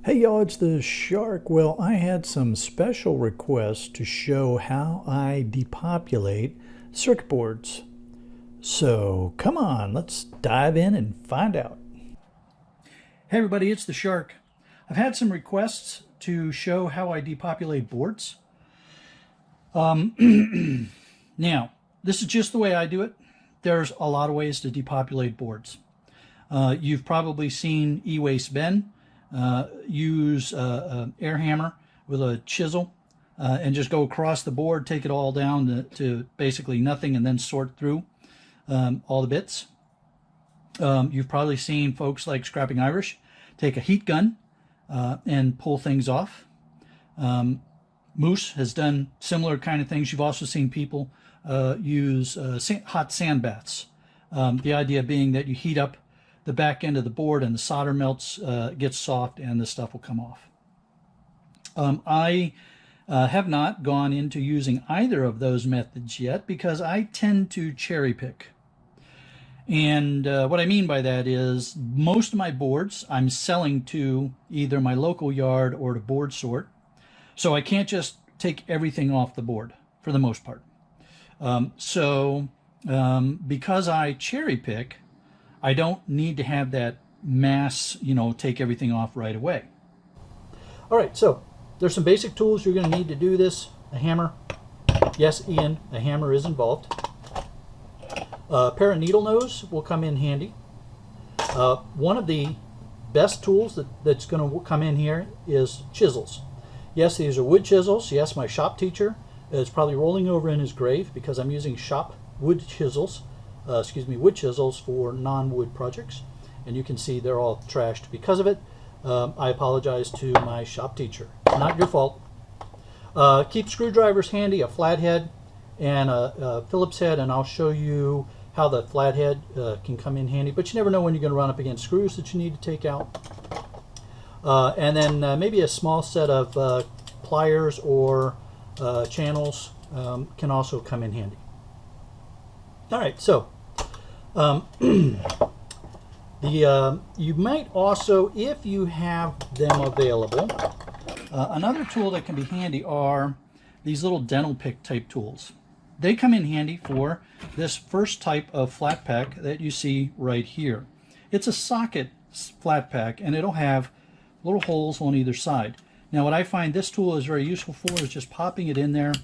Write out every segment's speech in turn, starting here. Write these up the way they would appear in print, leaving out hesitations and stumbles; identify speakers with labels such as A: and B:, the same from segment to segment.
A: Hey y'all, it's the Shark. Well, I had some special requests to show how I depopulate circuit boards. So come on, let's dive in and find out. Hey everybody, it's the Shark. I've had some requests to show how I depopulate boards. Now, this is just the way I do it. There's a lot of ways to depopulate boards. You've probably seen Ewaste Ben use an air hammer with a chisel and just go across the board, take it all down to basically nothing, and then sort through all the bits. You've probably seen folks like Scrapping Irish take a heat gun and pull things off. Moose has done similar kind of things. You've also seen people use hot sand baths. The idea being that you heat up the back end of the board and the solder melts, gets soft, and the stuff will come off. I have not gone into using either of those methods yet because I tend to cherry pick. And what I mean by that is most of my boards I'm selling to either my local yard or to board sort. So I can't just take everything off the board for the most part. Because I cherry pick, I don't need to have that mass, take everything off right away. All right, so there's some basic tools you're going to need to do this. A hammer. Yes, Ian, a hammer is involved. A pair of needle nose will come in handy. One of the best tools that's going to come in here is chisels. Yes, these are wood chisels. Yes, my shop teacher is probably rolling over in his grave because I'm using shop wood chisels. Wood chisels for non-wood projects, and you can see they're all trashed because of it. I apologize to my shop teacher. Not your fault. Keep screwdrivers handy, a flathead and a Phillips head, and I'll show you how the flathead can come in handy, but you never know when you're going to run up against screws that you need to take out. And then maybe a small set of pliers or channels can also come in handy. All right, so you might also, if you have them available, another tool that can be handy are these little dental pick type tools. They come in handy for this first type of flat pack that you see right here. It's a socket flat pack, and it'll have little holes on either side. Now, what I find this tool is very useful for is just popping it in there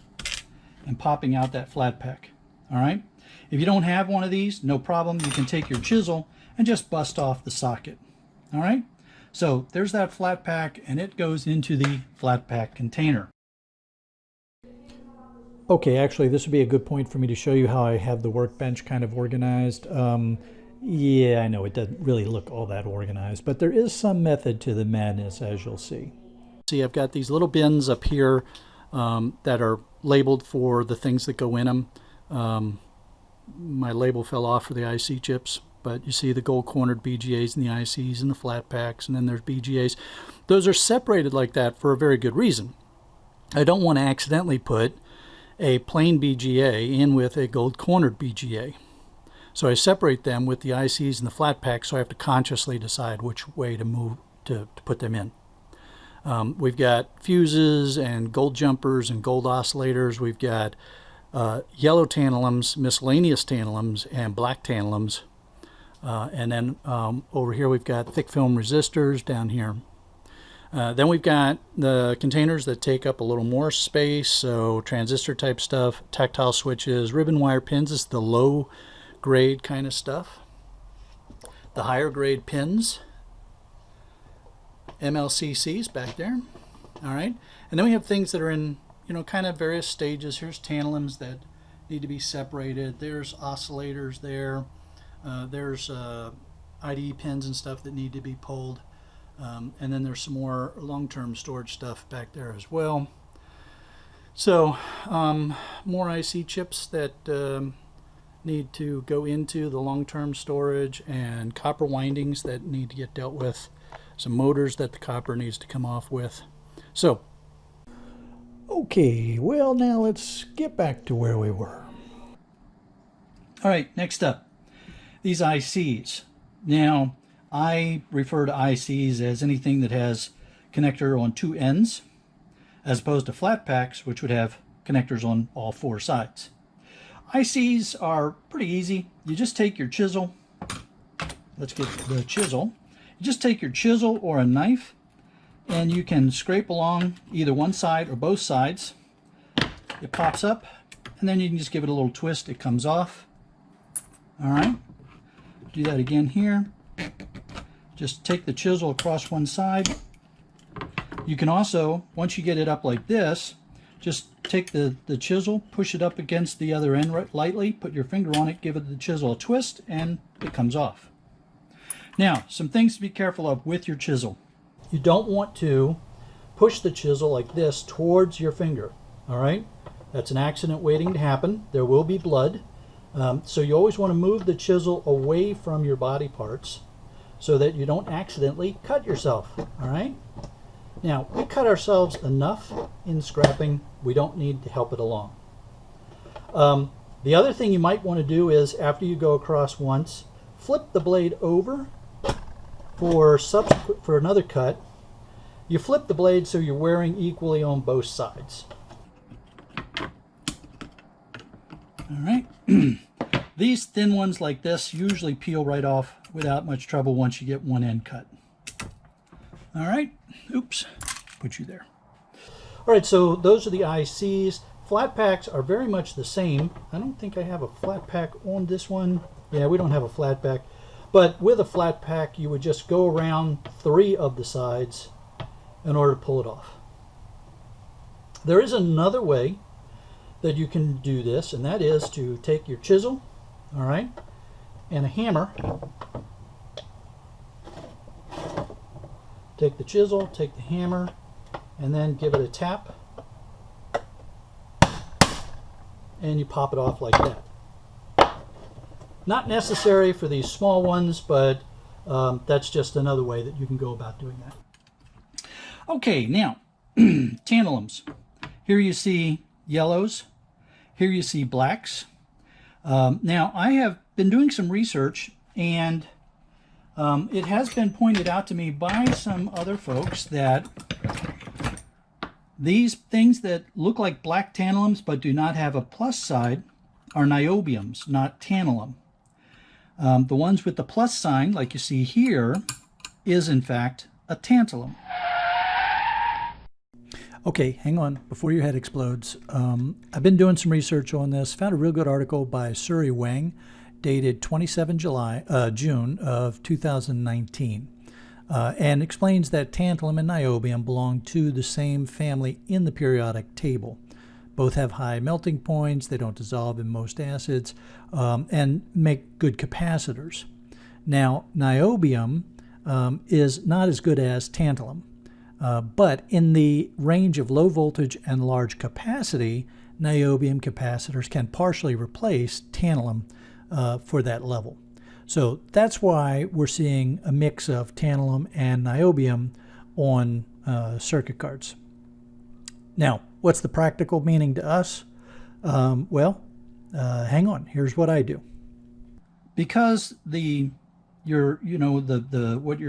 A: and popping out that flat pack. All right. If you don't have one of these, no problem. You can take your chisel and just bust off the socket. All right. So there's that flat pack, and it goes into the flat pack container. Okay, actually, this would be a good point for me to show you how I have the workbench kind of organized. Yeah, I know it doesn't really look all that organized, but there is some method to the madness, as you'll see. See, I've got these little bins up here that are labeled for the things that go in them. My label fell off for the IC chips, but you see the gold cornered BGAs and the ICs and the flat packs, and then there's BGAs. Those are separated like that for a very good reason. I don't want to accidentally put a plain BGA in with a gold cornered BGA. So I separate them with the ICs and the flat pack, so I have to consciously decide which way to move to put them in. We've got fuses and gold jumpers and gold oscillators. We've got yellow tantalums, miscellaneous tantalums, and black tantalums. And then over here we've got thick film resistors down here. Then we've got the containers that take up a little more space, so transistor type stuff, tactile switches, ribbon wire pins. This is the low grade kind of stuff. The higher grade pins, MLCCs back there. All right. And then we have things that are in, kind of various stages. Here's tantalums that need to be separated. There's oscillators there. There's IDE pins and stuff that need to be pulled. And then there's some more long-term storage stuff back there as well. So more IC chips that need to go into the long-term storage, and copper windings that need to get dealt with. Some motors that the copper needs to come off with. So, okay, well, now let's get back to where we were. All right, next up, these ICs. Now, I refer to ICs as anything that has connector on two ends, as opposed to flat packs, which would have connectors on all four sides. ICs are pretty easy. You just take your chisel. Let's get the chisel. You just take your chisel or a knife, and you can scrape along either one side or both sides. It pops up, and then you can just give it a little twist. It comes off. All right. Do that again here. Just take the chisel across one side. You can also, once you get it up like this, just take the chisel, push it up against the other end lightly, put your finger on it, give it the chisel a twist, and it comes off. Now, some things to be careful of with your chisel. You don't want to push the chisel like this towards your finger, all right? That's an accident waiting to happen. There will be blood. So you always want to move the chisel away from your body parts so that you don't accidentally cut yourself, all right? Now, we cut ourselves enough in scrapping. We don't need to help it along. The other thing you might want to do is, after you go across once, flip the blade over for another cut. You flip the blade so you're wearing equally on both sides. All right. These thin ones like this usually peel right off without much trouble once you get one end cut. All right. Oops. Put you there. All right, so those are the ICs. Flat packs are very much the same. I don't think I have a flat pack on this one. Yeah, we don't have a flat pack. But with a flat pack, you would just go around 3 of the sides in order to pull it off. There is another way that you can do this, and that is to take your chisel, all right, and a hammer. Take the chisel, take the hammer, and then give it a tap, and you pop it off like that. Not necessary for these small ones, but that's just another way that you can go about doing that. Okay, now, tantalums. Here you see yellows. Here you see blacks. Now, I have been doing some research, and it has been pointed out to me by some other folks that these things that look like black tantalums but do not have a plus side are niobiums, not tantalum. The ones with the plus sign, like you see here, is in fact a tantalum. Okay, hang on, before your head explodes. I've been doing some research on this, found a real good article by Suri Wang, dated 27 June of 2019, and explains that tantalum and niobium belong to the same family in the periodic table. Both have high melting points, they don't dissolve in most acids, and make good capacitors. Now, niobium is not as good as tantalum, but in the range of low voltage and large capacity, niobium capacitors can partially replace tantalum for that level. So that's why we're seeing a mix of tantalum and niobium on circuit cards. Now, what's the practical meaning to us? Hang on. Here's what I do. Because what you're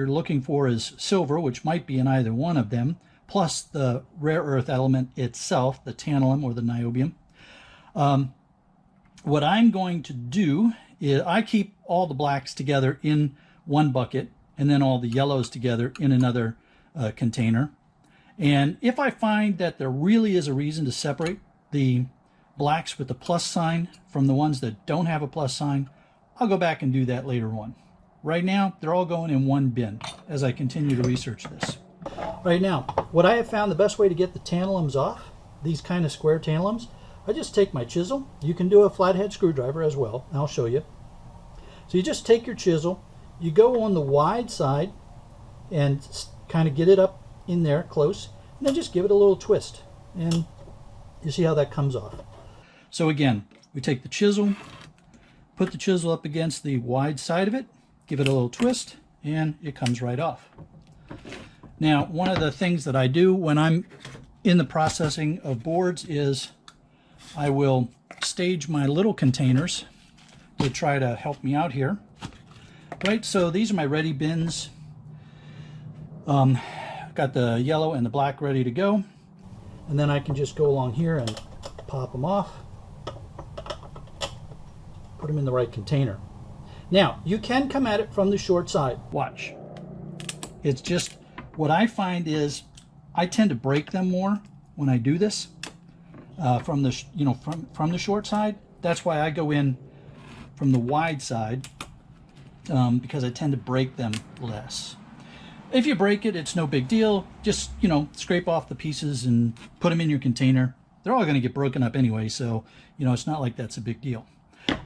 A: looking for is silver, which might be in either one of them, plus the rare earth element itself, the tantalum or the niobium. What I'm going to do is I keep all the blacks together in one bucket and then all the yellows together in another container. And if I find that there really is a reason to separate the blacks with the plus sign from the ones that don't have a plus sign, I'll go back and do that later on. Right now, they're all going in one bin as I continue to research this. Right now, what I have found the best way to get the tantalums off, these kind of square tantalums, I just take my chisel. You can do a flathead screwdriver as well. I'll show you. So you just take your chisel, you go on the wide side and kind of get it up in there close, and then just give it a little twist, and you see how that comes off. So again, we take the chisel, put the chisel up against the wide side of it, give it a little twist, and it comes right off. Now, one of the things that I do when I'm in the processing of boards is I will stage my little containers to try to help me out here. Right, so these are my ready bins. got the yellow and the black ready to go. And then I can just go along here and pop them off. Put them in the right container. Now, you can come at it from the short side. Watch. It's just, what I find is I tend to break them more when I do this from the, from the short side. That's why I go in from the wide side, because I tend to break them less. If you break it, it's no big deal. Just, scrape off the pieces and put them in your container. They're all going to get broken up anyway, so, it's not like that's a big deal.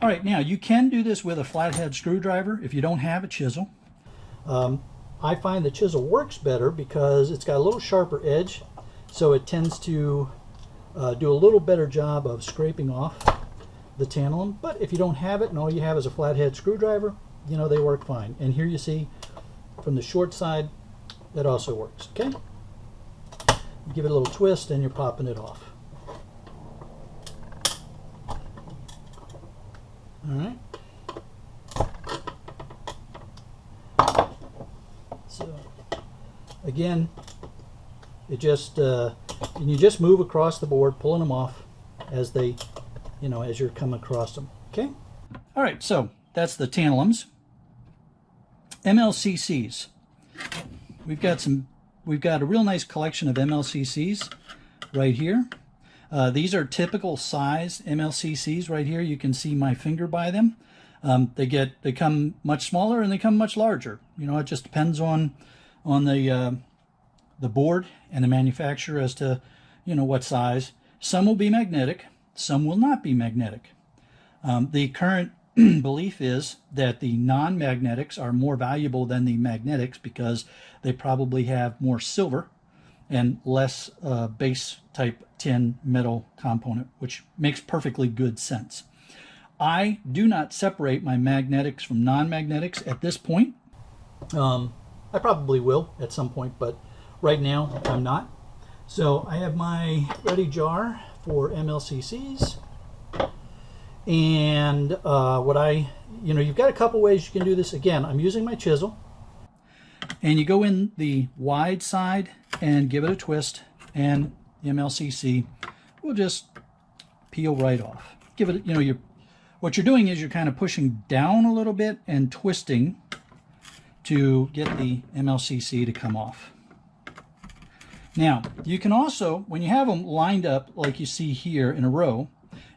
A: All right, now you can do this with a flathead screwdriver if you don't have a chisel. I find the chisel works better because it's got a little sharper edge, so it tends to do a little better job of scraping off the tantalum. But if you don't have it and all you have is a flathead screwdriver, they work fine. And here you see from the short side, that also works, okay? You give it a little twist and you're popping it off. All right. So again, it just and you just move across the board, pulling them off as they, as you're coming across them. Okay. All right. So that's the tantalums. MLCCs. We've got a real nice collection of MLCCs right here. These are typical size MLCCs right here. You can see my finger by them. They come much smaller and they come much larger. It just depends on the board and the manufacturer as to what size. Some will be magnetic, some will not be magnetic. The current belief is that the non-magnetics are more valuable than the magnetics because they probably have more silver and less base type tin metal component, which makes perfectly good sense. I do not separate my magnetics from non-magnetics at this point. I probably will at some point, but right now I'm not. So I have my ready jar for MLCCs. And you've got a couple ways you can do this. Again, I'm using my chisel. And you go in the wide side and give it a twist, and the MLCC will just peel right off. Give it, what you're doing is you're kind of pushing down a little bit and twisting to get the MLCC to come off. Now, you can also, when you have them lined up like you see here in a row,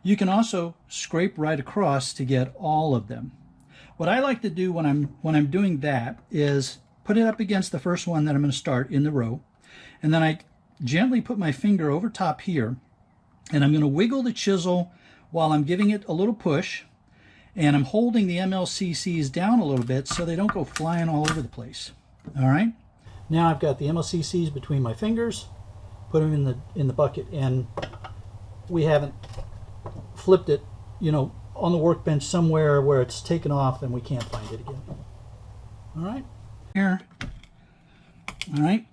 A: you can also scrape right across to get all of them. What I like to do when I'm doing that is put it up against the first one that I'm going to start in the row, and then I gently put my finger over top here, and I'm going to wiggle the chisel while I'm giving it a little push, and I'm holding the MLCCs down a little bit so they don't go flying all over the place. All right. Now I've got the MLCCs between my fingers, put them in the bucket, and we haven't flipped it, on the workbench somewhere where it's taken off and we can't find it again. All right. Here. All right.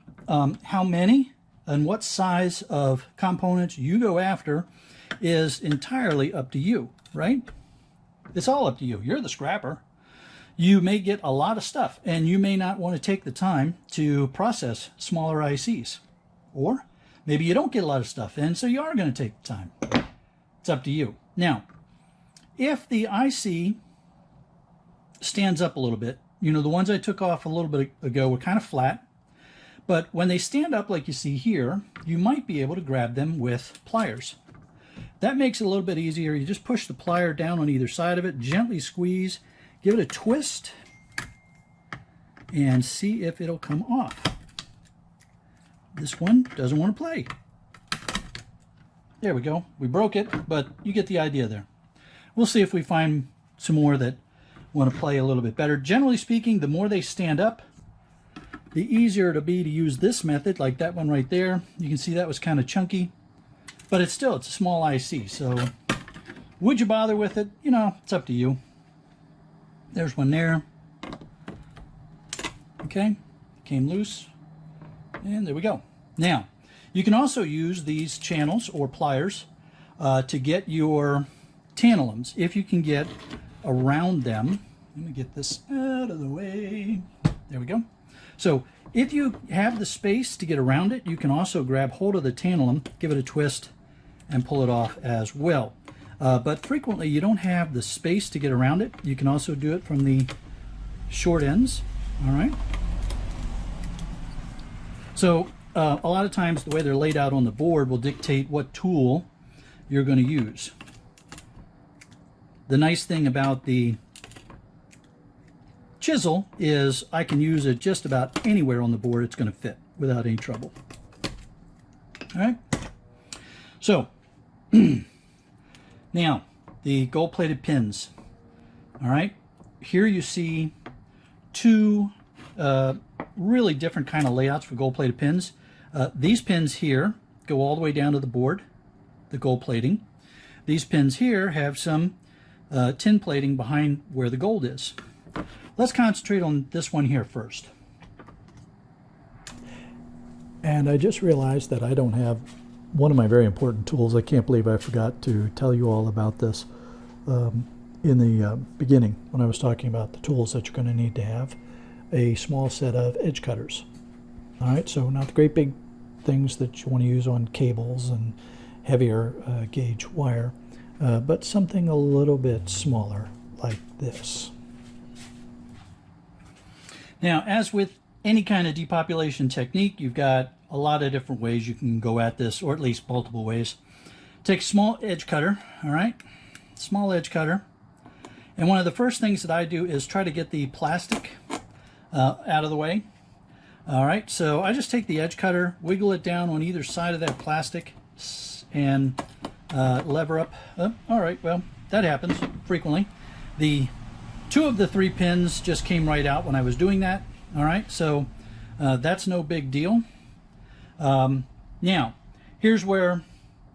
A: How many and what size of components you go after is entirely up to you, right? It's all up to you. You're the scrapper. You may get a lot of stuff, and you may not want to take the time to process smaller ICs. Or maybe you don't get a lot of stuff, and so you are going to take the time. It's up to you. Now, if the IC stands up a little bit, the ones I took off a little bit ago were kind of flat, but when they stand up like you see here, you might be able to grab them with pliers. That makes it a little bit easier. You just push the plier down on either side of it, gently squeeze, give it a twist, and see if it'll come off. This one doesn't want to play. There we go. We broke it, but you get the idea there. We'll see if we find some more that want to play a little bit better. Generally speaking, the more they stand up, the easier it'll be to use this method, like that one right there. You can see that was kind of chunky, but it's a small IC, so would you bother with it? It's up to you. There's one there. Okay, came loose, and there we go. Now, you can also use these channels or pliers to get your tantalums, if you can get around them. Let me get this out of the way. There we go. So if you have the space to get around it, you can also grab hold of the tantalum, give it a twist, and pull it off as well. But frequently you don't have the space to get around it. You can also do it from the short ends. All right. So a lot of times the way they're laid out on the board will dictate what tool you're going to use. The nice thing about the chisel is I can use it just about anywhere on the board. It's going to fit without any trouble. All right. So now the gold-plated pins. All right. Here you see two really different kind of layouts for gold-plated pins. These pins here go all the way down to the board, the gold plating. These pins here have some tin plating behind where the gold is. Let's concentrate on this one here first.
B: And I just realized that I don't have one of my very important tools. I can't believe I forgot to tell you all about this in the beginning when I was talking about the tools that you're going to need to have. A small set of edge cutters. All right, so not the great big things that you want to use on cables and heavier gauge wire, but something a little bit smaller like this.
A: Now, as with any kind of depopulation technique, you've got a lot of different ways you can go at this, or at least multiple ways. Take a small edge cutter, all right? Small edge cutter. And one of the first things that I do is try to get the plastic out of the way. All right, so I just take the edge cutter, wiggle it down on either side of that plastic, and lever up. All right, well, that happens frequently. The two of the three pins just came right out when I was doing that. All right, so that's no big deal. Now, here's where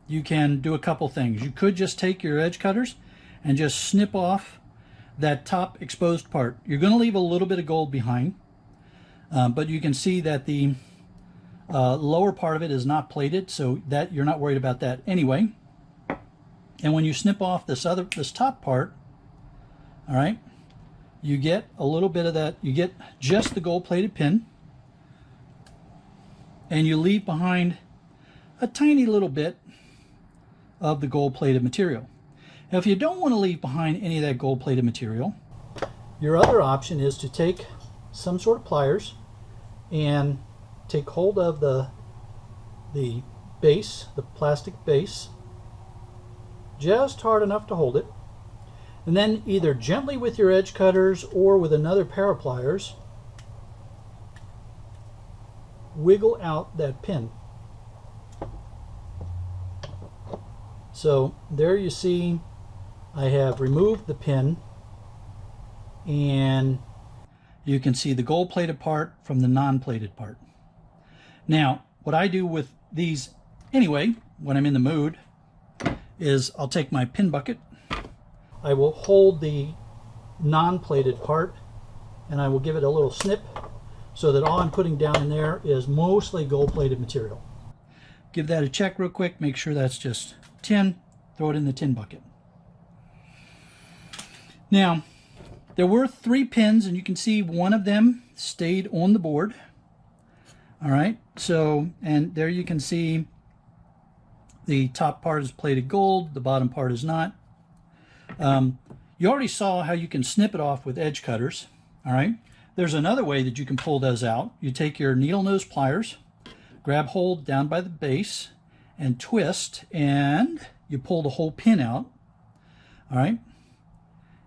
A: you can do a couple things. You could just take your edge cutters and just snip off that top exposed part. You're going to leave a little bit of gold behind, but you can see that the lower part of it is not plated, so that you're not worried about that anyway. And when you snip off this top part, all right, you get a little bit of that. You get just the gold-plated pin, and you leave behind a tiny little bit of the gold-plated material. Now, if you don't want to leave behind any of that gold-plated material, your other option is to take some sort of pliers and take hold of the base, the plastic base, just hard enough to hold it, and then either gently with your edge cutters or with another pair of pliers, wiggle out that pin. So there you see I have removed the pin, and you can see the gold-plated part from the non-plated part. Now, what I do with these anyway, when I'm in the mood, is I'll take my pin bucket, I will hold the non-plated part, and I will give it a little snip so that all I'm putting down in there is mostly gold-plated material. Give that a check real quick, make sure that's just tin, throw it in the tin bucket. Now, there were three pins, and you can see one of them stayed on the board. All right, so, and there you can see the top part is plated gold, the bottom part is not. You already saw how you can snip it off with edge cutters. All right, there's another way that you can pull those out. You take your needle nose pliers, grab hold down by the base, and twist, and you pull the whole pin out. All right,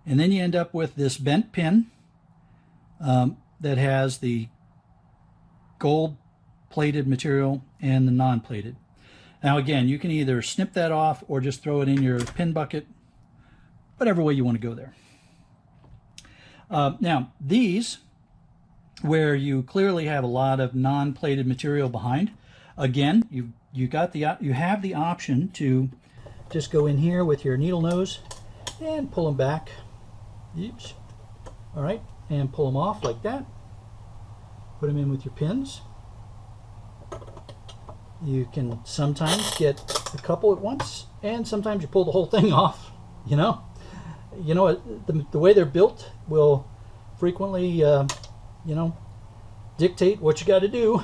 A: and then you end up with this bent pin that has the gold plated material and the non-plated. Now again, you can either snip that off or just throw it in your pin bucket, whatever way you want to go there. Now these, where you clearly have a lot of non-plated material behind, again, you have the option to just go in here with your needle nose and pull them back. Oops. All right, and pull them off like that. Put them in with your pins. You can sometimes get a couple at once, and sometimes you pull the whole thing off. You know the way they're built will frequently, dictate what you got to do.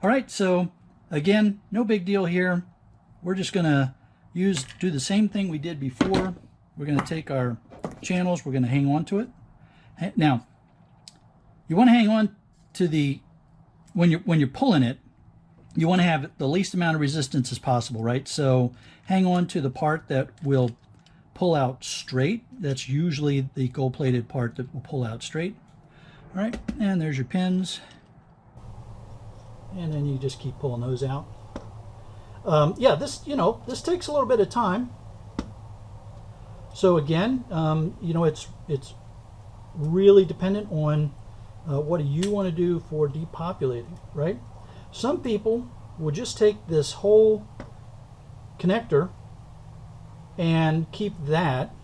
A: All right, so again, no big deal here. We're just going to do the same thing we did before. We're going to take our channels, we're going to hang on to it. Now, you want to hang on to the, when you're pulling it, you want to have the least amount of resistance as possible, right? So hang on to the part that will pull out straight. That's usually the gold-plated part that will pull out straight. All right, and there's your pins. And then you just keep pulling those out. Yeah, this, this takes a little bit of time. So again, it's really dependent on what do you want to do for depopulating, right? Some people will just take this whole connector and keep that,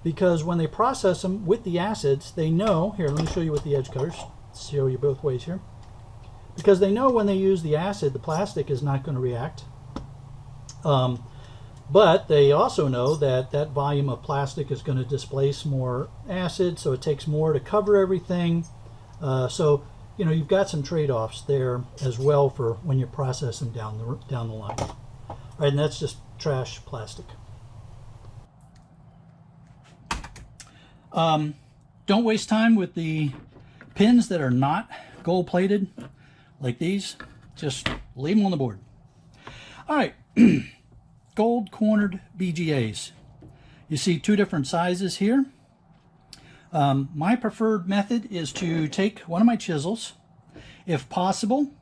A: because when they process them with the acids, they know, here, let me show you with the edge cutters, show you both ways here, because they know when they use the acid, the plastic is not going to react. But they also know that that volume of plastic is going to displace more acid, so it takes more to cover everything. So you've got some trade-offs there as well for when you process them down the line. All right, and that's just trash plastic. Don't waste time with the pins that are not gold-plated, like these. Just leave them on the board. All right. Gold cornered BGAs. You see two different sizes here. My preferred method is to take one of my chisels. If possible,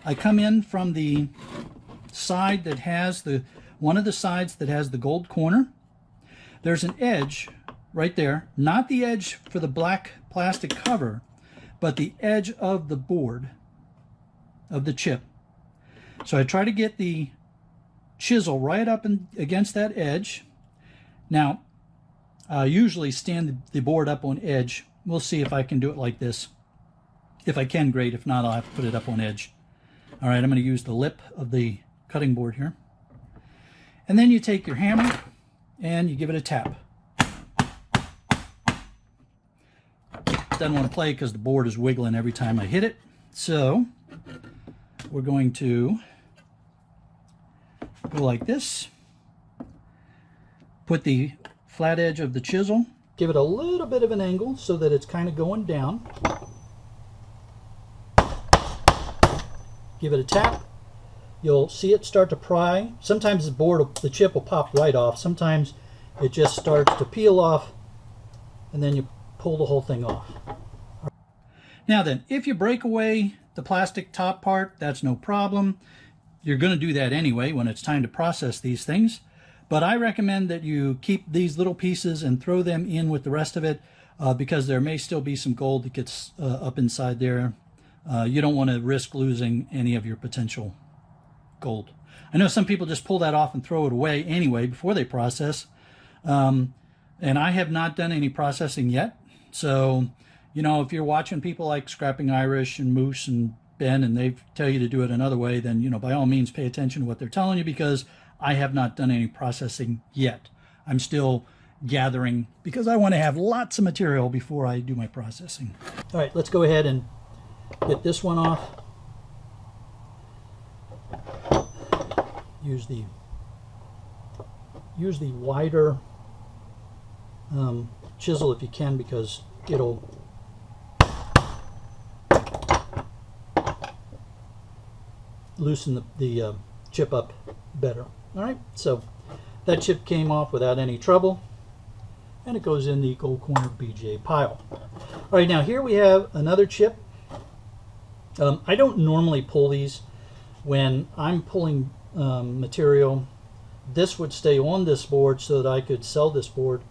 A: I come in from the side that has one of the sides that has the gold corner. There's an edge right there, not the edge for the black plastic cover, but the edge of the board, of the chip. So I try to get the chisel right up against that edge. Now, I usually stand the board up on edge. We'll see if I can do it like this. If I can, great. If not, I'll have to put it up on edge. All right, I'm going to use the lip of the cutting board here. And then you take your hammer and you give it a tap. Doesn't want to play because the board is wiggling every time I hit it. So we're going to go like this. Put the flat edge of the chisel, give it a little bit of an angle so that it's kind of going down. Give it a tap. You'll see it start to pry. Sometimes the chip will pop right off. Sometimes it just starts to peel off, and then you pull the whole thing off. Now then, if you break away the plastic top part, that's no problem. You're going to do that anyway when it's time to process these things. But I recommend that you keep these little pieces and throw them in with the rest of it, because there may still be some gold that gets up inside there. You don't want to risk losing any of your potential gold. I know some people just pull that off and throw it away anyway before they process. And I have not done any processing yet. So, if you're watching people like Scrapping Irish and Moose and Ben, and they tell you to do it another way, then, by all means pay attention to what they're telling you, because I have not done any processing yet. I'm still gathering because I want to have lots of material before I do my processing. All right, let's go ahead and get this one off. Use the wider chisel if you can, because it'll loosen the chip up better. All right, so that chip came off without any trouble, and it goes in the gold cornered BGA pile. All right, now here we have another chip. I don't normally pull these. When I'm pulling material, this would stay on this board so that I could sell this board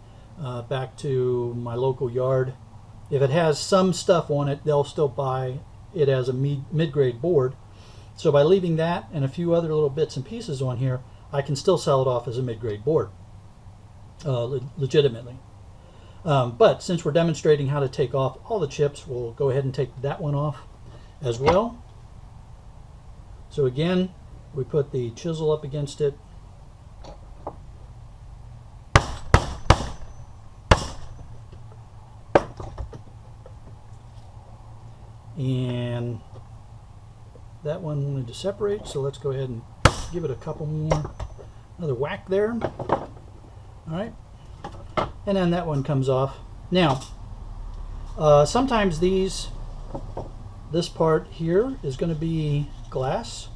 A: back to my local yard. If it has some stuff on it, they'll still buy it as a mid-grade board. So by leaving that and a few other little bits and pieces on here, I can still sell it off as a mid-grade board, legitimately. But since we're demonstrating how to take off all the chips, we'll go ahead and take that one off as well. So again, we put the chisel up against it.
B: that one wanted to separate, so let's go ahead and give it a couple more. Another whack there. All right. And then that one comes off. Now, sometimes this part here is going to be glass,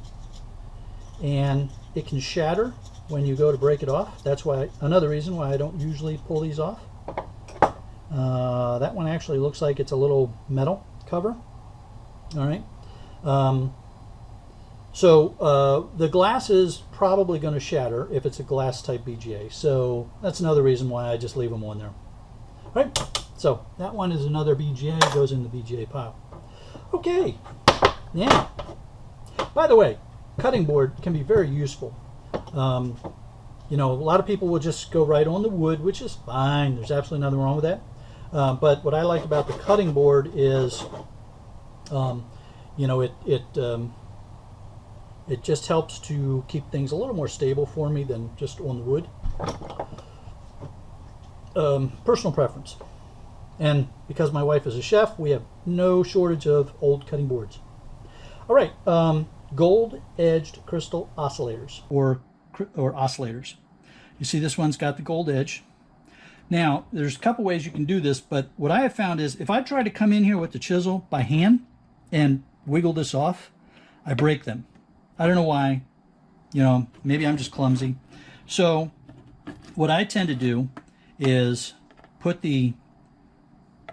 B: and it can shatter when you go to break it off. That's why, another reason why I don't usually pull these off. That one actually looks like it's a little metal cover. All right. So the glass is probably going to shatter if it's a glass type BGA. So that's another reason why I just leave them on there. All right. So that one is another BGA, goes in the BGA pile. Okay. Now, by the way, cutting board can be very useful. You know, a lot of people will just go right on the wood, which is fine. There's absolutely nothing wrong with that. But what I like about the cutting board is, you know, it just helps to keep things a little more stable for me than just on the wood. Personal preference. And because my wife is a chef, we have no shortage of old cutting boards. All right, gold-edged crystal oscillators, or oscillators. You see this one's got the gold edge. Now, there's a couple ways you can do this, but what I have found is if I try to come in here with the chisel by hand and wiggle this off, I break them. I don't know why. You know, maybe I'm just clumsy. So what I tend to do is put the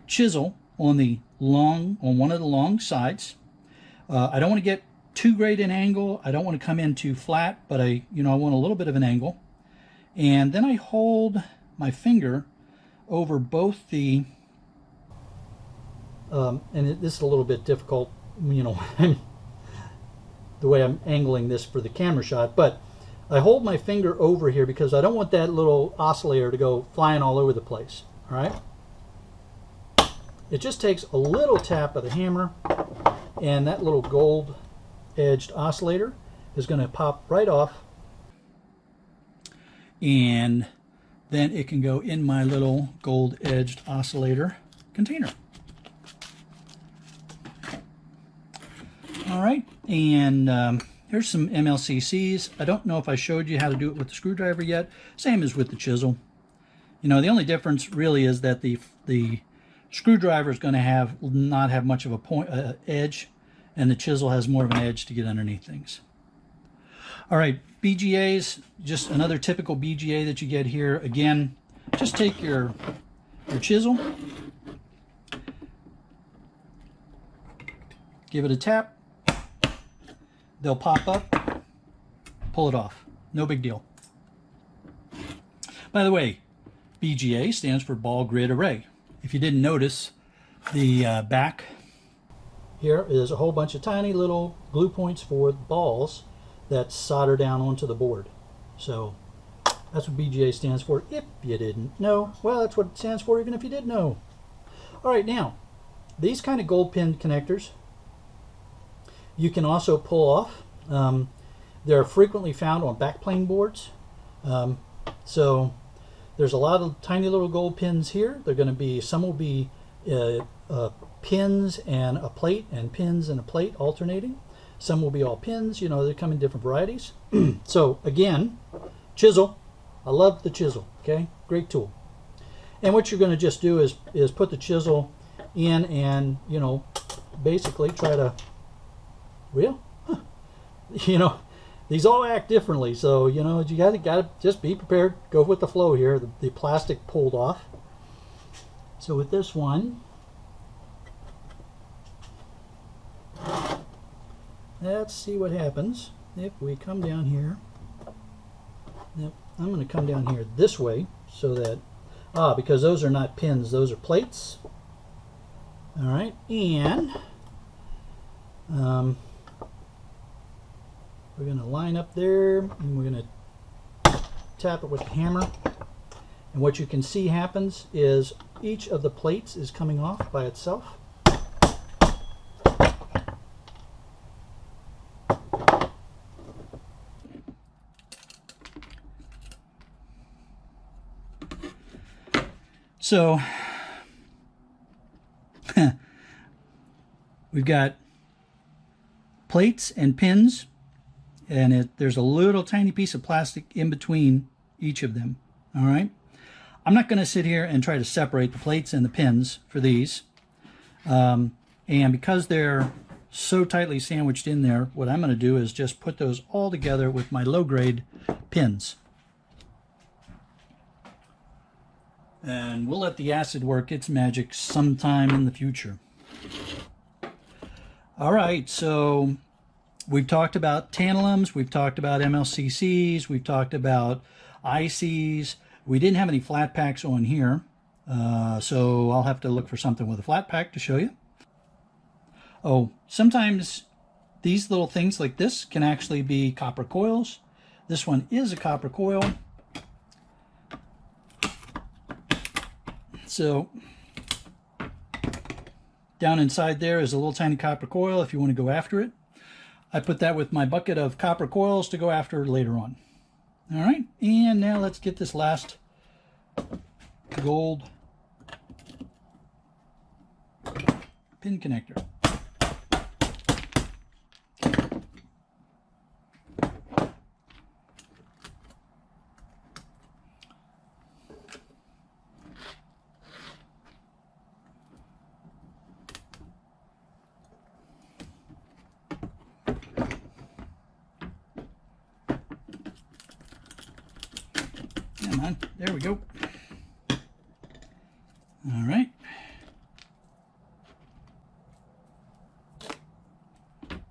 B: chisel on one of the long sides. I don't want to get too great an angle. I don't want to come in too flat, but I want a little bit of an angle. And then I hold my finger over both the this is a little bit difficult, you know, the way I'm angling this for the camera shot, but I hold my finger over here because I don't want that little oscillator to go flying all over the place. All right. It just takes a little tap of the hammer, and that little gold edged oscillator is going to pop right off, and then it can go in my little gold edged oscillator container. All right, and here's some MLCCs. I don't know if I showed you how to do it with the screwdriver yet. Same as with the chisel. You know, the only difference really is that the screwdriver is going to not have much of a edge, and the chisel has more of an edge to get underneath things. All right, BGAs, just another typical BGA that you get here. Again, just take your chisel, give it a tap, they'll pop up, pull it off. No big deal. By the way, BGA stands for ball grid array. If you didn't notice, the back here is a whole bunch of tiny little glue points for balls that solder down onto the board. So that's what BGA stands for, if you didn't know. Well, that's what it stands for even if you did know. All right, now, these kind of gold pin connectors you can also pull off. They're frequently found on backplane boards. So there's a lot of tiny little gold pins here. They're going to be, some will be pins and a plate, and pins and a plate alternating. Some will be all pins. You know, they come in different varieties. So again, chisel. I love the chisel. Okay, great tool. And what you're going to just do is put the chisel in, and you know, basically try to, well, you know, these all act differently. So you know, you gotta just be prepared. Go with the flow here. The plastic pulled off. So with this one, let's see what happens if we come down here. Yep, I'm going to come down here this way so that, because those are not pins, those are plates. All right, and we're going to line up there, and we're going to tap it with the hammer. And what you can see happens is each of the plates is coming off by itself. So we've got
A: plates and pins, and there's a little tiny piece of plastic in between each of them. All right. I'm not going to sit here and try to separate the plates and the pins for these. And because they're so tightly sandwiched in there, what I'm going to do is just put those all together with my low-grade pins. And we'll let the acid work its magic sometime in the future. All right, so we've talked about tantalums, we've talked about MLCCs, we've talked about ICs. We didn't have any flat packs on here, so I'll have to look for something with a flat pack to show you. Oh, sometimes these little things like this can actually be copper coils. This one is a copper coil. So down inside there is a little tiny copper coil if you want to go after it. I put that with my bucket of copper coils to go after later on. All right, and now let's get this last gold pin connector. Come on, there we go. All right.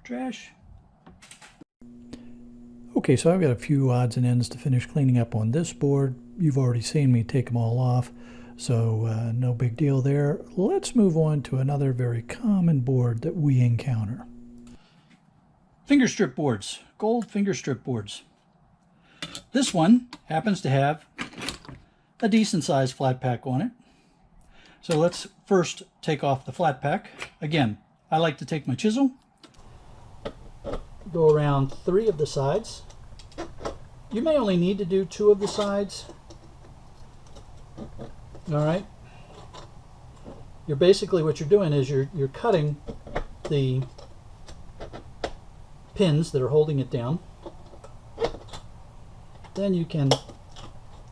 A: Trash.
B: Okay, so I've got a few odds and ends to finish cleaning up on this board. You've already seen me take them all off, so no big deal there. Let's move on to another very common board that we encounter.
A: Finger strip boards, gold finger strip boards. This one happens to have a decent sized flat pack on it. So let's first take off the flat pack. Again, I like to take my chisel, go around 3 of the sides. You may only need to do 2 of the sides. All right. You're basically, what you're doing is you're cutting the pins that are holding it down. Then you can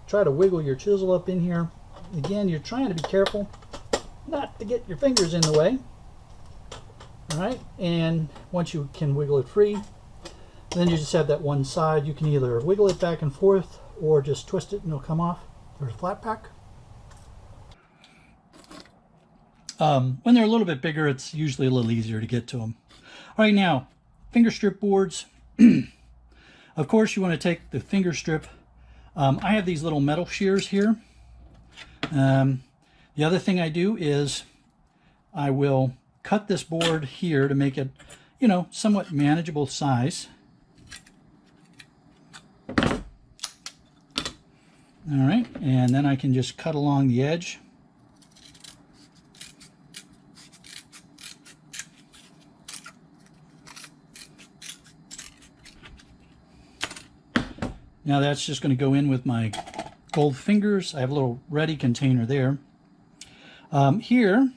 A: try to wiggle your chisel up in here. Again, you're trying to be careful not to get your fingers in the way. All right, and once you can wiggle it free, then you just have that one side. You can either wiggle it back and forth or just twist it and it'll come off. There's a flat pack. When they're a little bit bigger, it's usually a little easier to get to them. All right, now, finger strip boards. Of course, you want to take the finger strip. I have these little metal shears here. The other thing I do is I will cut this board here to make it, you know, somewhat manageable size. All right, and then I can just cut along the edge. Now that's just going to go in with my gold fingers. I have a little ready container there. Here,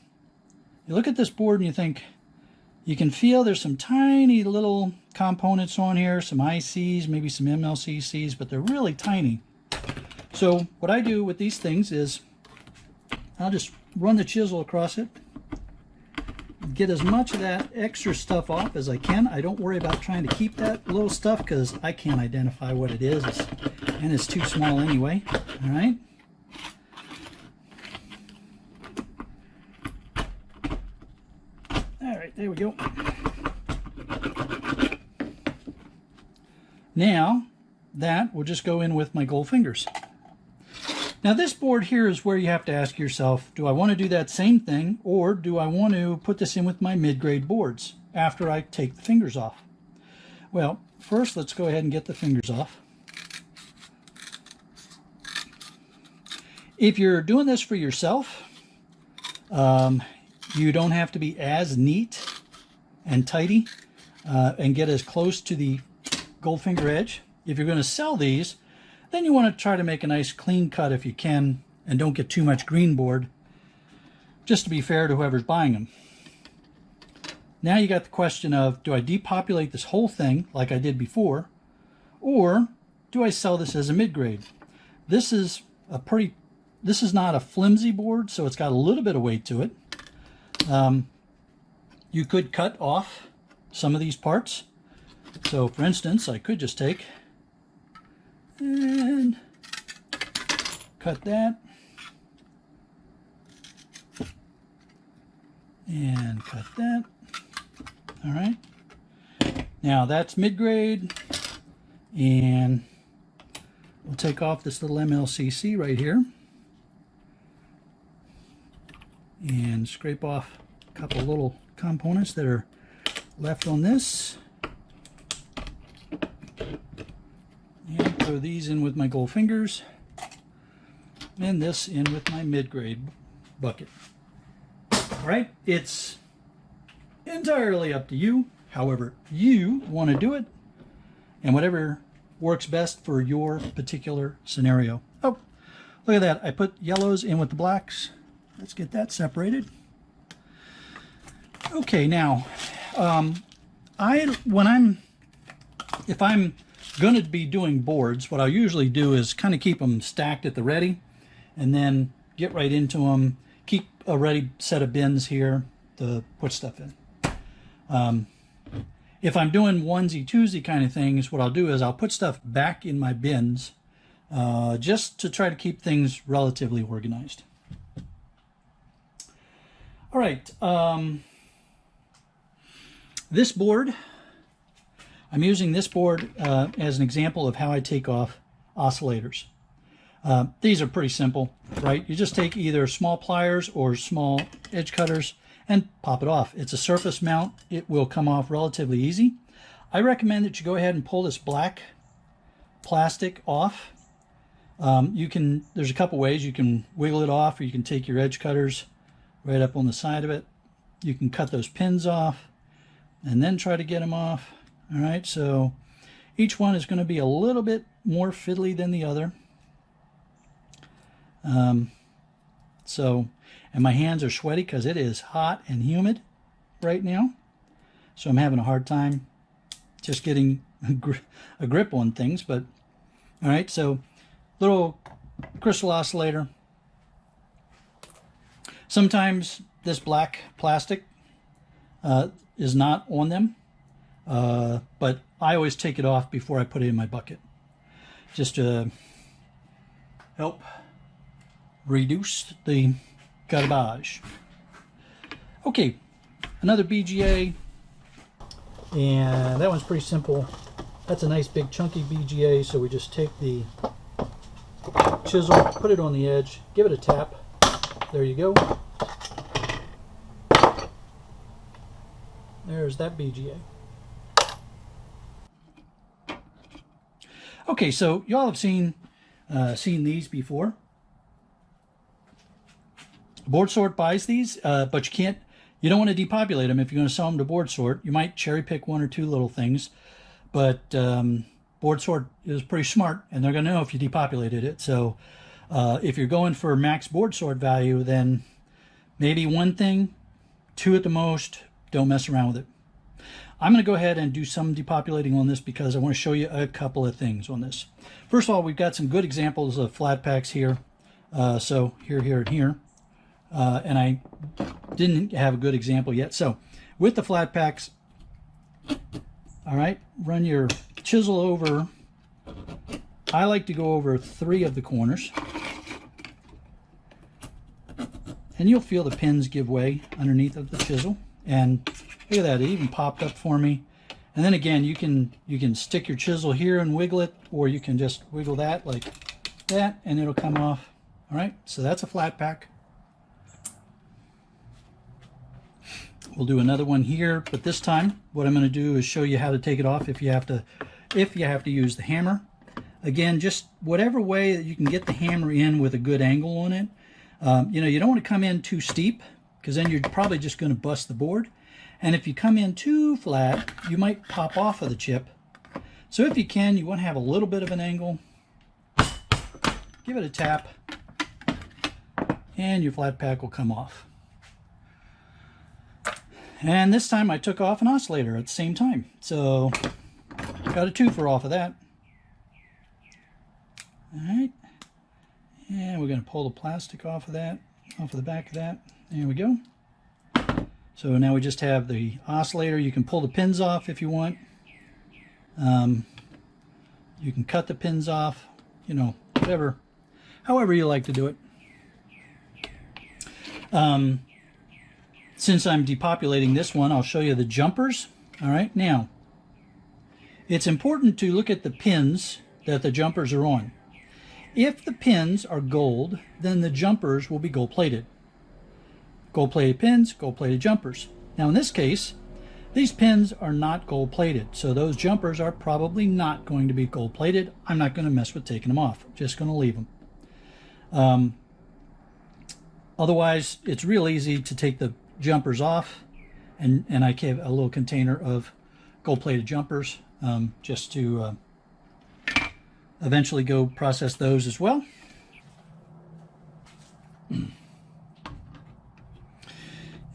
A: you look at this board and you think, you can feel there's some tiny little components on here, some ICs, maybe some MLCCs, but they're really tiny. So what I do with these things is I'll just run the chisel across it, get as much of that extra stuff off as I can. I don't worry about trying to keep that little stuff because I can't identify what it is, and it's too small anyway. All right. All right, there we go. Now that will just go in with my gold fingers. Now this board here is where you have to ask yourself, do I want to do that same thing, or do I want to put this in with my mid-grade boards after I take the fingers off? Well, first let's go ahead and get the fingers off. If you're doing this for yourself, you don't have to be as neat and tidy and get as close to the gold finger edge. If you're going to sell these, then you want to try to make a nice clean cut if you can, and don't get too much green board, just to be fair to whoever's buying them. now you got the question of, do I depopulate this whole thing like I did before, or do I sell this as a mid-grade? This is not a flimsy board, so it's got a little bit of weight to it. You could cut off some of these parts. So for instance, I could just take and cut that and cut that. All right, now that's mid-grade, and we'll take off this little MLCC right here and scrape off a couple little components that are left on this, and throw these in with my gold fingers and this in with my mid-grade bucket. All right, it's entirely up to you, however you want to do it, and whatever works best for your particular scenario. Oh, look at that. I put yellows in with the blacks. Let's get that separated. Okay, now, if I'm going to be doing boards, what I'll usually do is kind of keep them stacked at the ready, and then get right into them. Keep a ready set of bins here to put stuff in. If I'm doing onesie-twosie kind of things, what I'll do is I'll put stuff back in my bins just to try to keep things relatively organized. All right, this board, I'm using this board as an example of how I take off oscillators. These are pretty simple, right? You just take either small pliers or small edge cutters and pop it off. It's a surface mount. It will come off relatively easy. I recommend that you go ahead and pull this black plastic off. There's a couple ways. You can wiggle it off, or you can take your edge cutters right up on the side of it. You can cut those pins off and then try to get them off. All right, so each one is going to be a little bit more fiddly than the other. And my hands are sweaty because it is hot and humid right now. So I'm having a hard time just getting a grip on things. But all right, so little crystal oscillator. Sometimes this black plastic is not on them, but I always take it off before I put it in my bucket, just to help reduce the garbage. Okay, another BGA, and that one's pretty simple. That's a nice big chunky BGA, so we just take the chisel, put it on the edge, give it a tap. There you go. There's that BGA. Okay, so y'all have seen these before. Board Sort buys these, but you don't want to depopulate them if you're going to sell them to Board Sort. You might cherry pick one or two little things, but Board Sort is pretty smart, and they're going to know if you depopulated it. So if you're going for max Board Sort value, then maybe one thing, two at the most. Don't mess around with it. I'm going to go ahead and do some depopulating on this because I want to show you a couple of things on this. First of all, we've got some good examples of flat packs here. So here, here, and here. And I didn't have a good example yet. So with the flat packs, all right, run your chisel over. I like to go over 3 of the corners. And you'll feel the pins give way underneath of the chisel. And look at that, it even popped up for me. And then again, you can stick your chisel here and wiggle it, or you can just wiggle that like that, and it'll come off. All right, so that's a flat pack. We'll do another one here, but this time what I'm going to do is show you how to take it off if you have to use the hammer. Again, just whatever way that you can get the hammer in with a good angle on it. You don't want to come in too steep, because then you're probably just going to bust the board. And if you come in too flat, you might pop off of the chip. So if you can, you want to have a little bit of an angle. Give it a tap, and your flat pack will come off. And this time I took off an oscillator at the same time. So got a twofer off of that. All right. And we're going to pull the plastic off of that, off of the back of that. There we go. So now we just have the oscillator. You can pull the pins off if you want. You can cut the pins off, you know, whatever, however you like to do it. Since I'm depopulating this one, I'll show you the jumpers. All right, now, it's important to look at the pins that the jumpers are on. If the pins are gold, then the jumpers will be gold-plated. Gold-plated pins, gold-plated jumpers. Now, in this case, these pins are not gold-plated, so those jumpers are probably not going to be gold-plated. I'm not going to mess with taking them off. I'm just going to leave them. Otherwise, it's real easy to take the jumpers off, and I have a little container of gold-plated jumpers just to eventually go process those as well.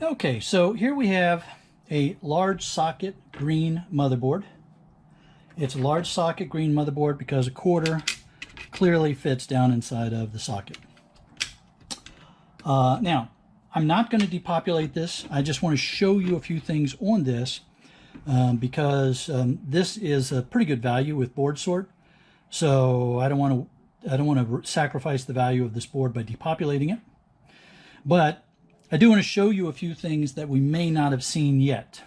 A: Okay, so here we have a large socket green motherboard. It's a large socket green motherboard because a quarter clearly fits down inside of the socket. Now, I'm not going to depopulate this. I just want to show you a few things on this because this is a pretty good value with board sort. So I don't want to sacrifice the value of this board by depopulating it. But I do want to show you a few things that we may not have seen yet.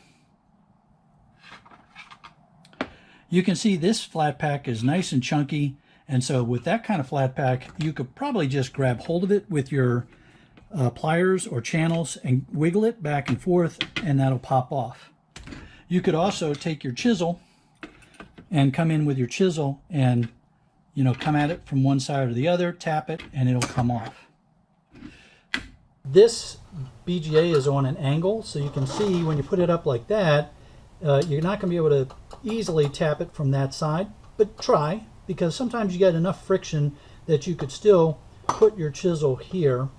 A: You can see this flat pack is nice and chunky, and so with that kind of flat pack, you could probably just grab hold of it with your pliers or channels and wiggle it back and forth, and that'll pop off. You could also take your chisel and come in with your chisel and, you know, come at it from one side or the other, tap it, and it'll come off. This BGA is on an angle, so you can see when you put it up like that, you're not going to be able to easily tap it from that side, but try, because sometimes you get enough friction that you could still put your chisel here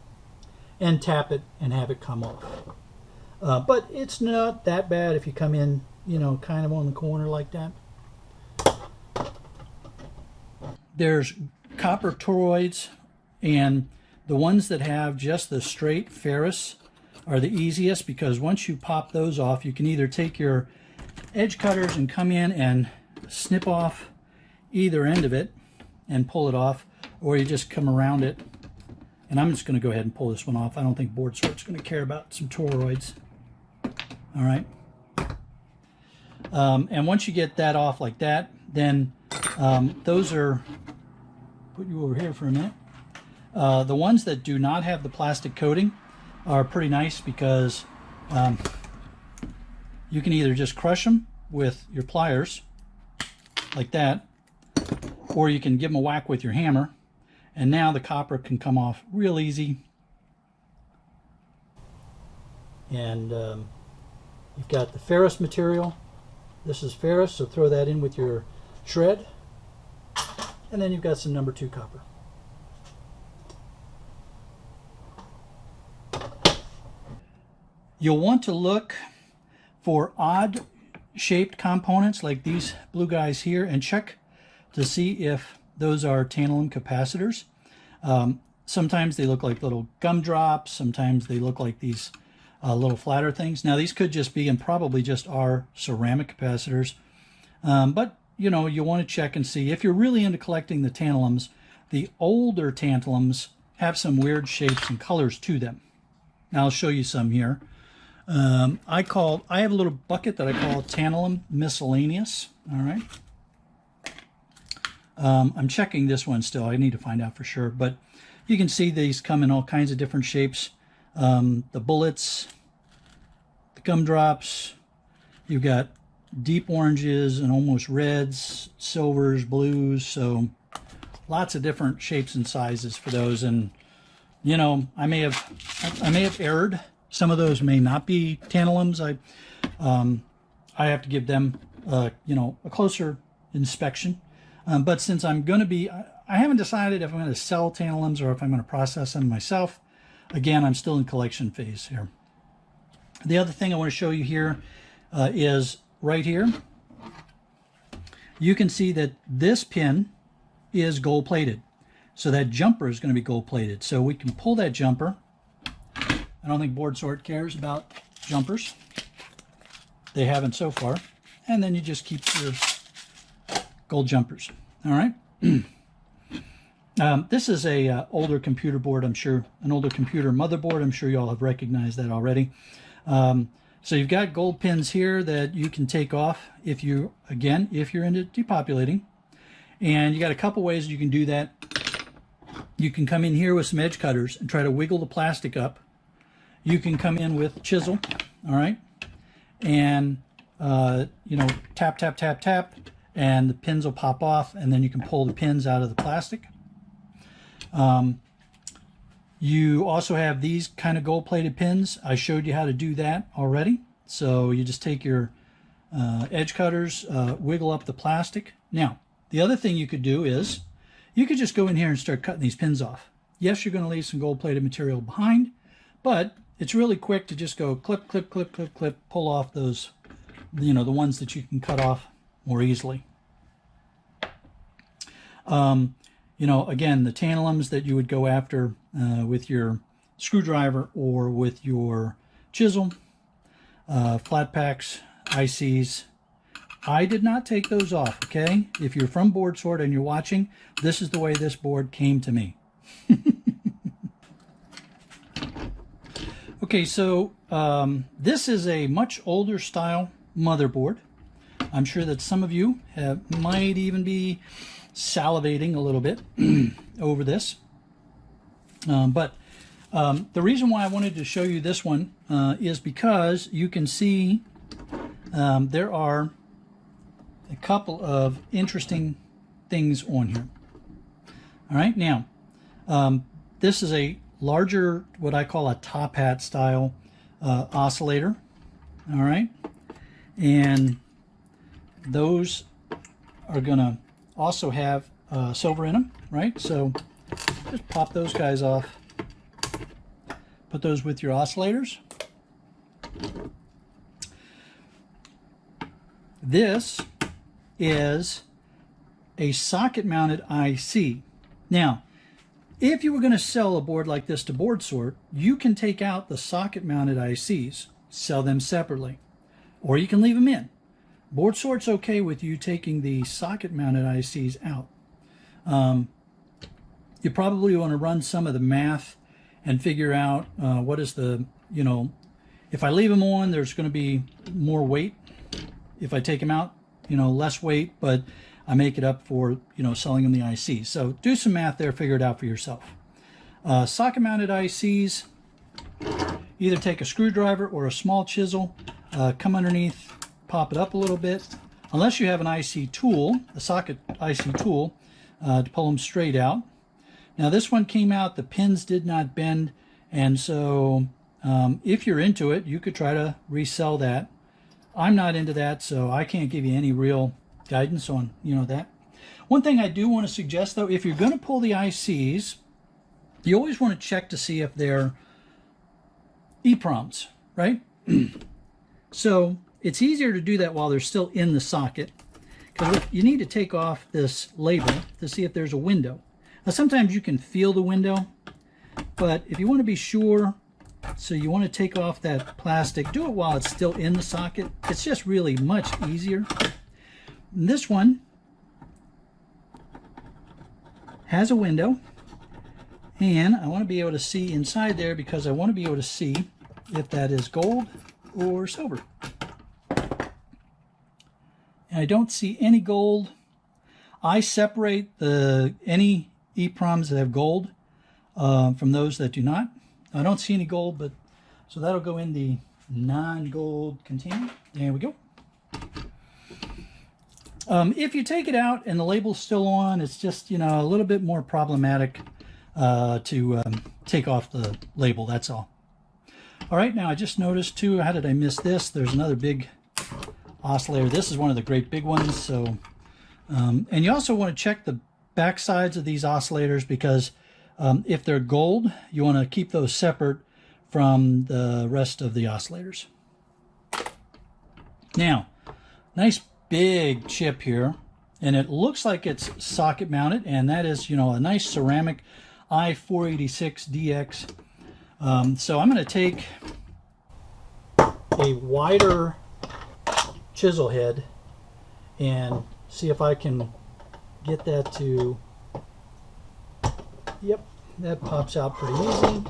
A: and tap it and have it come off. But it's not that bad if you come in, you know, kind of on the corner like that. There's copper toroids, and the ones that have just the straight ferrous are the easiest, because once you pop those off, you can either take your edge cutters and come in and snip off either end of it and pull it off, or you just come around it. And I'm just going to go ahead and pull this one off. I don't think board sort's going to care about some toroids. All right. And once you get that off like that, then those are, put you over here for a minute. The ones that do not have the plastic coating are pretty nice because you can either just crush them with your pliers like that, or you can give them a whack with your hammer, and now the copper can come off real easy. And you've got the ferrous material. This is ferrous, so throw that in with your shred, and then you've got some number 2 copper. You'll want to look for odd shaped components like these blue guys here and check to see if those are tantalum capacitors. Sometimes they look like little gumdrops, sometimes they look like these little flatter things. Now these could just be, and probably just are, ceramic capacitors. But you know, you want to check and see. If you're really into collecting the tantalums, the older tantalums have some weird shapes and colors to them. Now I'll show you some here. I have a little bucket that I call Tantalum Miscellaneous. All right. I'm checking this one still. I need to find out for sure. But you can see these come in all kinds of different shapes. The bullets, the gumdrops. You've got deep oranges and almost reds, silvers, blues. So lots of different shapes and sizes for those. And you know, I may have erred. Some of those may not be tantalums. I have to give them, you know, a closer inspection. But since I'm going to be, I haven't decided if I'm going to sell tantalums or if I'm going to process them myself. Again, I'm still in collection phase here. The other thing I want to show you here is right here. You can see that this pin is gold plated. So that jumper is going to be gold plated. So we can pull that jumper. I don't think Board Sort cares about jumpers. They haven't so far. And then you just keep your gold jumpers. All right. This is a older computer board, I'm sure, an older computer motherboard. I'm sure you all have recognized that already. So you've got gold pins here that you can take off if you're into depopulating. And you got a couple ways you can do that. You can come in here with some edge cutters and try to wiggle the plastic up. You can come in with chisel, all right, and you know, tap, tap, tap, tap, and the pins will pop off, and then you can pull the pins out of the plastic. You also have these kind of gold-plated pins. I showed you how to do that already. So you just take your edge cutters, wiggle up the plastic. Now, the other thing you could do is you could just go in here and start cutting these pins off. Yes, you're going to leave some gold-plated material behind, but it's really quick to just go clip, clip, clip, clip, clip, pull off those, you know, the ones that you can cut off more easily. You know, again, the tantalums that you would go after with your screwdriver or with your chisel, flat packs, ICs. I did not take those off, okay? If you're from Board Sort and you're watching, this is the way this board came to me. Okay, so this is a much older style motherboard. I'm sure that some of you might even be salivating a little bit over this. But the reason why I wanted to show you this one is because you can see there are a couple of interesting things on here. All right, now this is a larger, what I call a top hat style oscillator. All right, and those are gonna also have silver in them, right? So just pop those guys off, put those with your oscillators. This is a socket mounted IC. Now, if you were going to sell a board like this to Board Sort, you can take out the socket mounted ICs, sell them separately, or you can leave them in. Board Sort's okay with you taking the socket mounted ICs out. You probably want to run some of the math and figure out what is the, you know, if I leave them on, there's going to be more weight. If I take them out, you know, less weight, but I make it up for, you know, selling them the ICs. So do some math there, figure it out for yourself. Socket mounted ICs, either take a screwdriver or a small chisel, come underneath, pop it up a little bit, unless you have an IC tool, a socket IC tool, to pull them straight out. Now this one came out, the pins did not bend, and so if you're into it, you could try to resell that. I'm not into that, so I can't give you any real guidance on, you know, that. One thing I do want to suggest, though, if you're going to pull the ICs, you always want to check to see if they're EPROMs, right? So it's easier to do that while they're still in the socket, because you need to take off this label to see if there's a window. Now sometimes you can feel the window, but if you want to be sure, so you want to take off that plastic, do it while it's still in the socket. It's just really much easier. And this one has a window, and I want to be able to see inside there because I want to be able to see if that is gold or silver. And I don't see any gold. I separate any EPROMs that have gold from those that do not. I don't see any gold, but so that'll go in the non-gold container. There we go. If you take it out and the label's still on, it's just, you know, a little bit more problematic to take off the label, that's all. All right, now I just noticed too, how did I miss this? There's another big oscillator. This is one of the great big ones. So, and you also want to check the back sides of these oscillators because if they're gold, you want to keep those separate from the rest of the oscillators. Now, nice big chip here, and it looks like it's socket mounted, and that is, you know, a nice ceramic i486DX. So I'm going to take a wider chisel head and see if I can get that to, yep, that pops out pretty easy.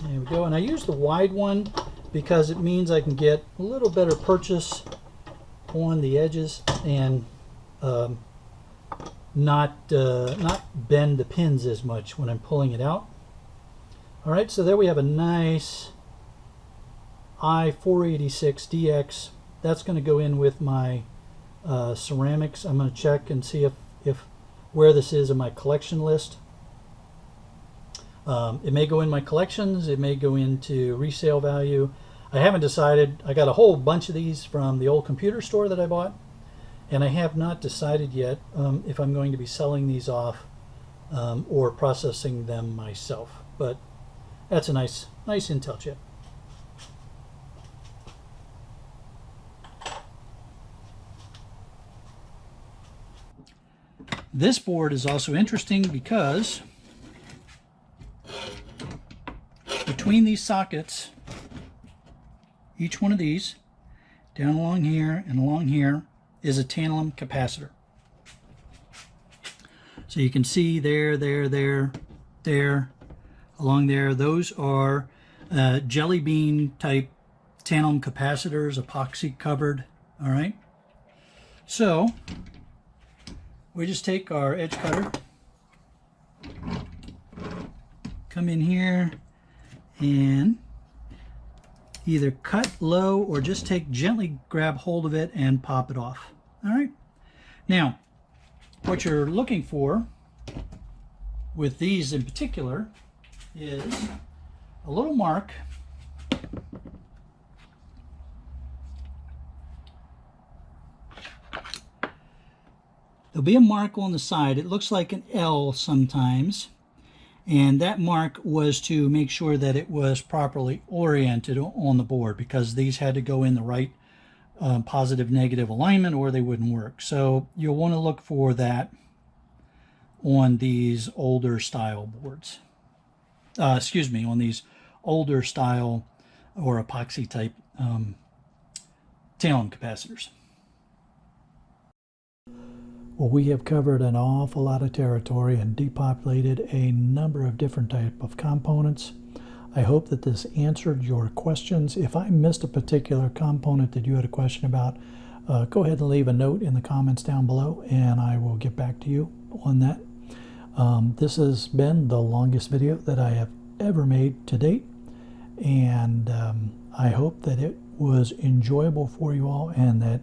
A: There we go. And I use the wide one because it means I can get a little better purchase on the edges and not bend the pins as much when I'm pulling it out. All right, so there we have a nice i486DX. That's going to go in with my ceramics. I'm going to check and see if where this is in my collection list. It may go in my collections, it may go into resale value. I haven't decided. I got a whole bunch of these from the old computer store that I bought, and I have not decided yet if I'm going to be selling these off or processing them myself. But that's a nice Intel chip. This board is also interesting because between these sockets, each one of these, down along here and along here, is a tantalum capacitor. So you can see there, along there, those are jelly bean type tantalum capacitors, epoxy covered. All right. So we just take our edge cutter, come in here and either cut low or just gently grab hold of it and pop it off. All right. Now, what you're looking for with these in particular is a little mark There'll be a mark on the side. It looks like an L sometimes, and that mark was to make sure that it was properly oriented on the board, because these had to go in the right positive negative alignment or they wouldn't work. So you'll want to look for that on these older style boards. Excuse me, on these older style or epoxy type tantalum capacitors.
B: Well, we have covered an awful lot of territory and depopulated a number of different type of components. I hope that this answered your questions. If I missed a particular component that you had a question about, go ahead and leave a note in the comments down below and I will get back to you on that. This has been the longest video that I have ever made to date, and I hope that it was enjoyable for you all and that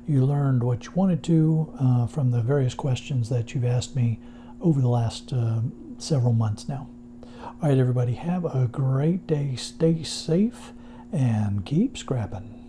B: you learned what you wanted to from the various questions that you've asked me over the last several months now. All right, everybody, have a great day. Stay safe and keep scrapping.